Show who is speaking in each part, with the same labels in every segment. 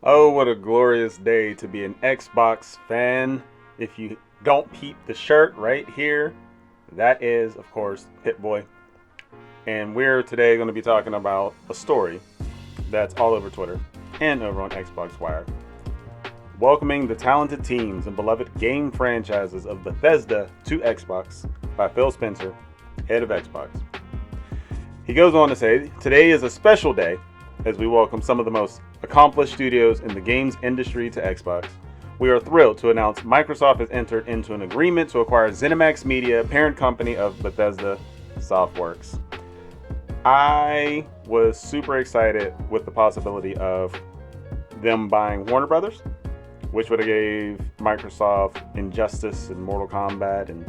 Speaker 1: Oh, what a glorious day to be an Xbox fan. If you don't peep the shirt right here, that is, of course, Hit Boy. And we're today going to be talking about a story that's all over Twitter and over on Xbox Wire. Welcoming the talented teams and beloved game franchises of Bethesda to Xbox by Phil Spencer, head of Xbox. He goes on to say, today is a special day as we welcome some of the most accomplished studios in the games industry to Xbox. We are thrilled to announce Microsoft has entered into an agreement to acquire ZeniMax Media, parent company of Bethesda Softworks. I was super excited with the possibility of them buying Warner Brothers, which would have gave Microsoft Injustice and Mortal Kombat and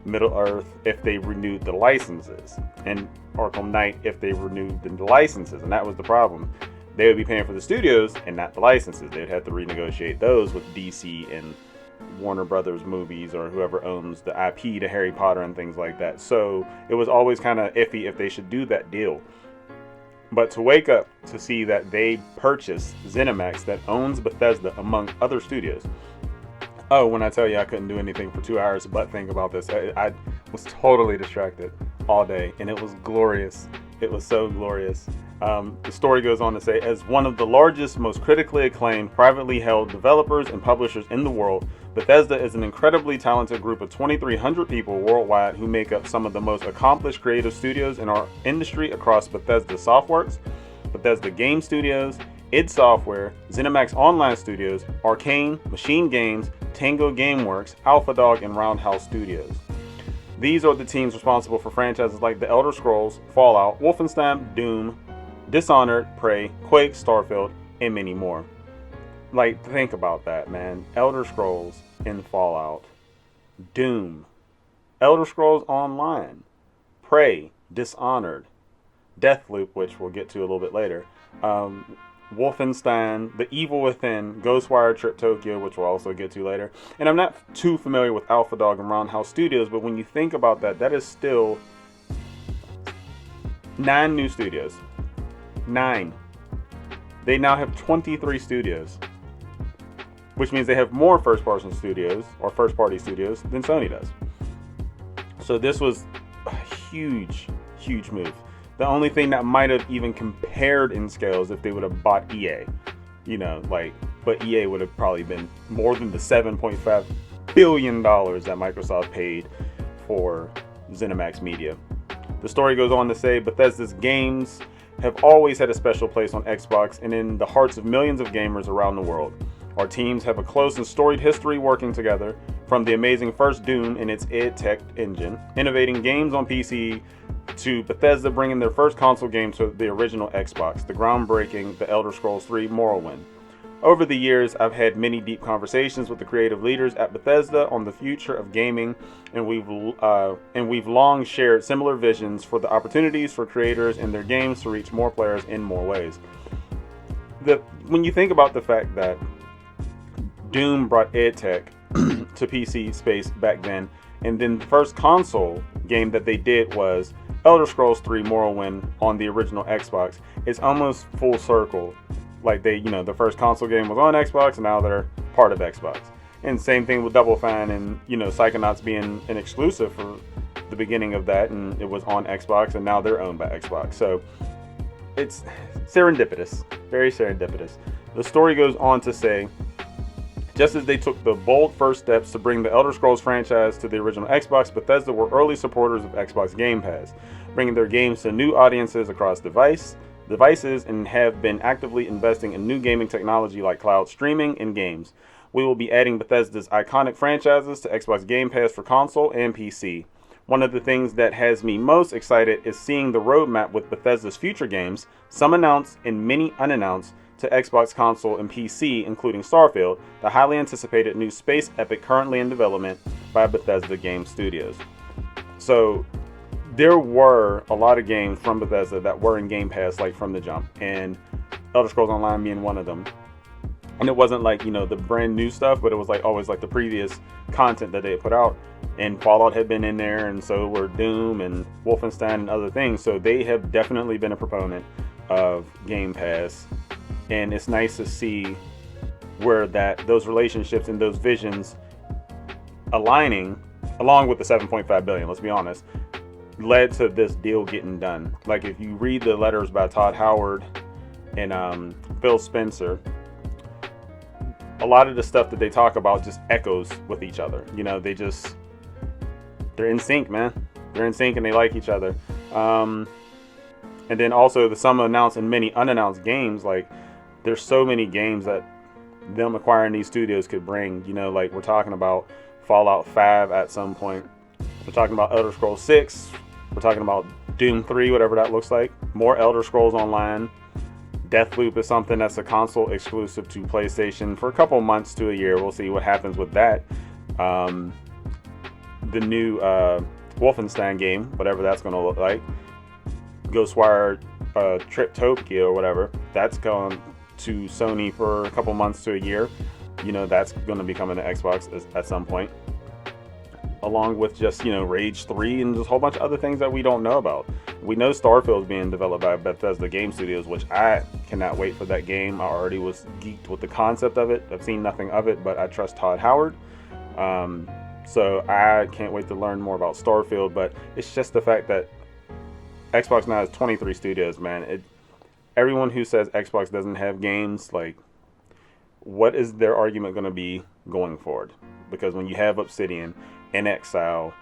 Speaker 1: Middle-earth if they renewed the licenses, and Arkham Knight if they renewed the licenses. And that was the problem. They would be paying for the studios and not the licenses. They'd have to renegotiate those with DC and Warner Brothers movies or whoever owns the IP to Harry Potter and things like that. So it was always kind of iffy if they should do that deal. But to wake up to see that they purchased ZeniMax that owns Bethesda among other studios. Oh, when I tell you I couldn't do anything for 2 hours but think about this, I was totally distracted all day, and it was glorious. It was so glorious. The story goes on to say, as one of the largest, most critically acclaimed, privately held developers and publishers in the world, Bethesda is an incredibly talented group of 2,300 people worldwide who make up some of the most accomplished creative studios in our industry across Bethesda Softworks, Bethesda Game Studios, id Software, ZeniMax Online Studios, Arcane, Machine Games, Tango Gameworks, AlphaDog, and Roundhouse Studios. These are the teams responsible for franchises like The Elder Scrolls, Fallout, Wolfenstein, Doom, Dishonored, Prey, Quake, Starfield, and many more. Like, think about that, man. Elder Scrolls and Fallout, Doom, Elder Scrolls Online, Prey, Dishonored, Deathloop, which we'll get to a little bit later, Wolfenstein, The Evil Within, Ghostwire Trip Tokyo, which we'll also get to later. And I'm not too familiar with AlphaDog and Roundhouse Studios, but when you think about that, that is still 9 new studios. 9. They now have 23 studios, which means they have more first-party studios or first-party studios than Sony does. So this was a huge, huge move. The only thing that might have even compared in scale is if they would have bought EA, but EA would have probably been more than the $7.5 billion that Microsoft paid for ZeniMax Media. The story goes on to say Bethesda's games have always had a special place on Xbox and in the hearts of millions of gamers around the world. Our teams have a close and storied history working together, from the amazing first Doom and its id Tech engine, innovating games on PC, to Bethesda bringing their first console game to the original Xbox, the groundbreaking The Elder Scrolls 3 Morrowind. Over the years, I've had many deep conversations with the creative leaders at Bethesda on the future of gaming, and we've long shared similar visions for the opportunities for creators and their games to reach more players in more ways. When you think about the fact that Doom brought id Tech to PC space back then, and then the first console game that they did was Elder Scrolls 3 Morrowind on the original Xbox, it's almost full circle. Like the first console game was on Xbox, and now they're part of Xbox. And same thing with Double Fine and Psychonauts being an exclusive for the beginning of that, and it was on Xbox, and now they're owned by Xbox. So it's serendipitous, very serendipitous. The story goes on to say, just as they took the bold first steps to bring the Elder Scrolls franchise to the original Xbox, Bethesda were early supporters of Xbox Game Pass, bringing their games to new audiences across devices, and have been actively investing in new gaming technology like cloud streaming and games. We will be adding Bethesda's iconic franchises to Xbox Game Pass for console and PC. One of the things that has me most excited is seeing the roadmap with Bethesda's future games, some announced and many unannounced, to Xbox console and PC, including Starfield, the highly anticipated new space epic currently in development by Bethesda Game Studios. So there were a lot of games from Bethesda that were in Game Pass like from the jump, and Elder Scrolls Online being one of them. And it wasn't like, the brand new stuff, but it was like always like the previous content that they had put out. And Fallout had been in there, and so were Doom and Wolfenstein and other things. So they have definitely been a proponent of Game Pass And it's nice to see where those relationships and those visions aligning, along with the 7.5 billion, let's be honest, led to this deal getting done. Like, if you read the letters by Todd Howard and Phil Spencer, a lot of the stuff that they talk about just echoes with each other. You know, they're in sync, man. They're in sync and they like each other. And then also some announced and many unannounced games. Like, there's so many games that them acquiring these studios could bring. You know, like, we're talking about Fallout 5 at some point. We're talking about Elder Scrolls 6. We're talking about Doom 3, whatever that looks like. More Elder Scrolls Online. Deathloop is something that's a console exclusive to PlayStation for a couple months to a year. We'll see what happens with that. The new Wolfenstein game, whatever that's going to look like. Ghostwire Triptopia or whatever, that's going to Sony for a couple months to a year. You know, that's going to be coming to Xbox at some point. Along with just, you know, Rage 3 and just a whole bunch of other things that we don't know about. We know Starfield is being developed by Bethesda Game Studios, which I cannot wait for that game. I already was geeked with the concept of it. I've seen nothing of it, but I trust Todd Howard. So I can't wait to learn more about Starfield, but it's just the fact that Xbox now has 23 studios, man. Everyone who says Xbox doesn't have games, like, what is their argument going to be going forward? Because when you have Obsidian, In Exile,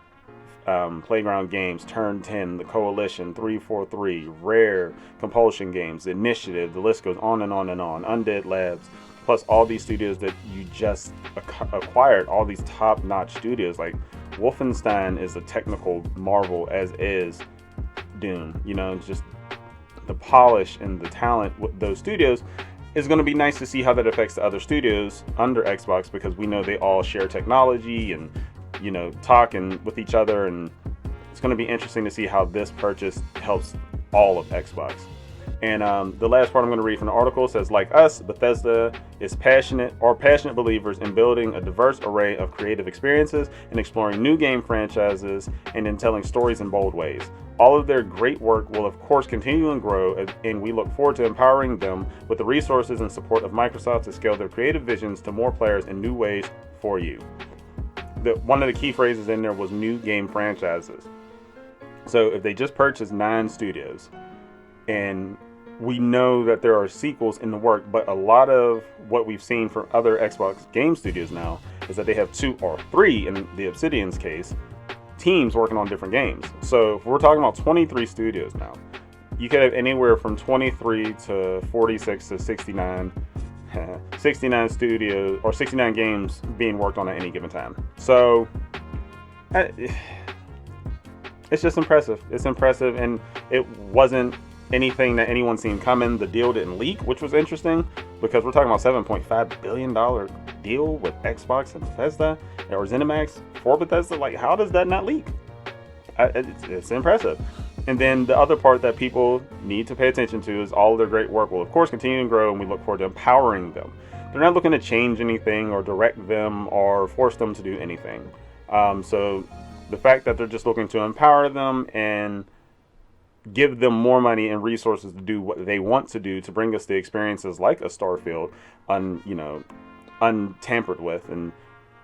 Speaker 1: Playground Games, Turn 10, The Coalition, 343, Rare, Compulsion Games, Initiative, the list goes on and on and on, Undead Labs, plus all these studios that you just acquired, all these top-notch studios. Like, Wolfenstein is a technical marvel, as is Doom. You know, it's just the polish and the talent with those studios. Is going to be nice to see how that affects the other studios under Xbox, because we know they all share technology and, you know, talking with each other, and it's going to be interesting to see how this purchase helps all of Xbox. And the last part I'm going to read from the article says, like us, Bethesda is passionate believers in building a diverse array of creative experiences and exploring new game franchises and in telling stories in bold ways. All of their great work will, of course, continue and grow, and we look forward to empowering them with the resources and support of Microsoft to scale their creative visions to more players in new ways for you. One of the key phrases in there was new game franchises. So if they just purchased 9 studios, and we know that there are sequels in the work, but a lot of what we've seen from other Xbox game studios now is that they have 2 or 3, in the Obsidian's case, teams working on different games. So if we're talking about 23 studios now, you could have anywhere from 23 to 46 to 69 studios or 69 games being worked on at any given time. So it's just impressive. It's impressive, and it wasn't anything that anyone seen coming. The deal didn't leak, which was interesting, because we're talking about $7.5 billion deal with Xbox and Bethesda, or ZeniMax for Bethesda. Like, how does that not leak? It's impressive. And then the other part that people need to pay attention to is all of their great work will, of course, continue to grow, and we look forward to empowering them. They're not looking to change anything or direct them or force them to do anything. So the fact that they're just looking to empower them and give them more money and resources to do what they want to do, to bring us the experiences like a Starfield, untampered with. And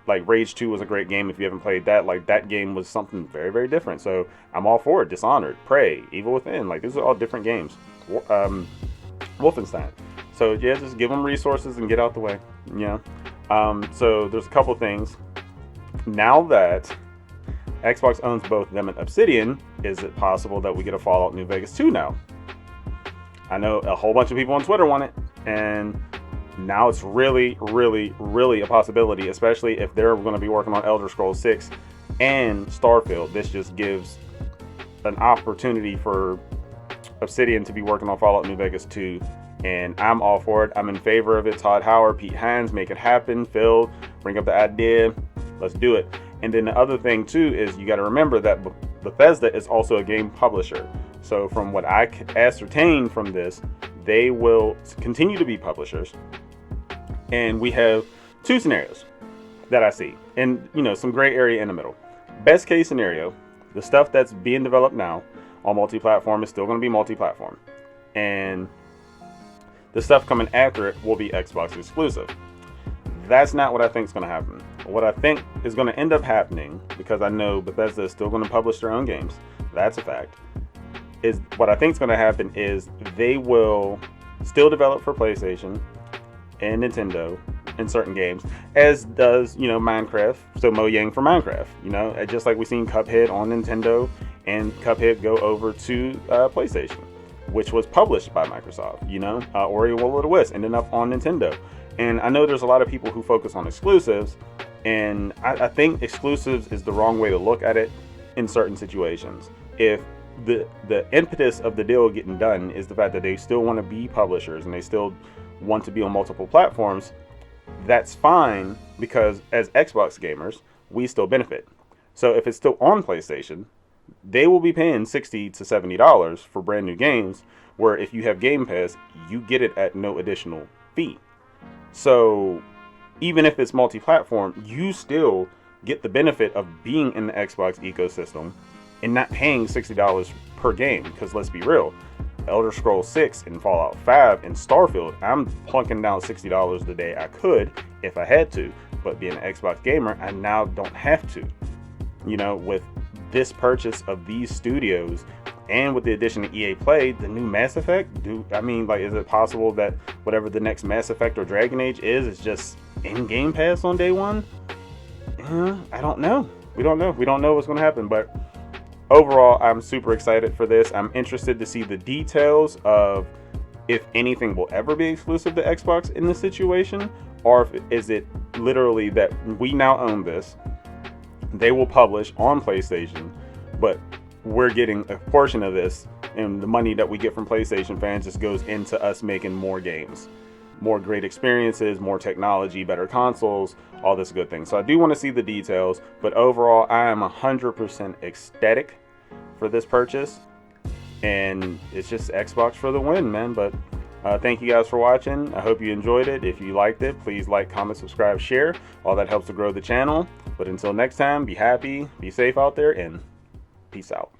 Speaker 1: like Rage 2 was a great game. If you haven't played that, like, that game was something very, very different. So I'm all for it. Dishonored, Prey, Evil Within, like, these are all different games. Wolfenstein. So yeah, just give them resources and get out the way. Yeah. So there's a couple things. Now that Xbox owns both them and Obsidian, is it possible that we get a Fallout New Vegas 2 now? I know a whole bunch of people on Twitter want it, and now it's really, really, really a possibility, especially if they're going to be working on Elder Scrolls 6 and Starfield. This just gives an opportunity for Obsidian to be working on Fallout New Vegas 2, and I'm all for it. I'm in favor of it. Todd Howard, Pete Hines, make it happen. Phil, bring up the idea. Let's do it. And then the other thing too is you got to remember that Bethesda is also a game publisher. So from what I could ascertain from this, they will continue to be publishers. And we have 2 scenarios that I see, and some gray area in the middle. Best case scenario, the stuff that's being developed now on multi-platform is still going to be multi-platform, and the stuff coming after it will be Xbox exclusive. That's not what I think is going to happen. What I think is going to end up happening, because I know Bethesda is still going to publish their own games, that's a fact, is what I think is going to happen is they will still develop for PlayStation and Nintendo in certain games, as does, Minecraft. So Mojang for Minecraft, just like we've seen Cuphead on Nintendo and Cuphead go over to PlayStation, which was published by Microsoft. Ori and Will of the Wisp ended up on Nintendo. And I know there's a lot of people who focus on exclusives, and I think exclusives is the wrong way to look at it in certain situations. If the impetus of the deal getting done is the fact that they still want to be publishers and they still want to be on multiple platforms, that's fine, because as Xbox gamers, we still benefit. So if it's still on PlayStation, they will be paying $60 to $70 for brand new games, where if you have Game Pass, you get it at no additional fee. So even if it's multi-platform, you still get the benefit of being in the Xbox ecosystem and not paying $60 per game. Because let's be real, Elder Scrolls 6 and Fallout 5 and Starfield, I'm plunking down $60 the day I could if I had to. But being an Xbox gamer, I now don't have to. With this purchase of these studios, and with the addition of EA Play, the new Mass Effect, is it possible that whatever the next Mass Effect or Dragon Age is just in Game Pass on day one? I don't know. We don't know. We don't know what's going to happen. But overall, I'm super excited for this. I'm interested to see the details of if anything will ever be exclusive to Xbox in this situation, or is it literally that we now own this, they will publish on PlayStation, but we're getting a portion of this, and the money that we get from PlayStation fans just goes into us making more games, more great experiences, more technology, better consoles, all this good thing. So I do want to see the details, but overall, I am 100% ecstatic for this purchase, and it's just Xbox for the win, man. But thank you guys for watching. I hope you enjoyed it. If you liked it, please like, comment, subscribe, share. All that helps to grow the channel. But until next time, be happy, be safe out there, and peace out.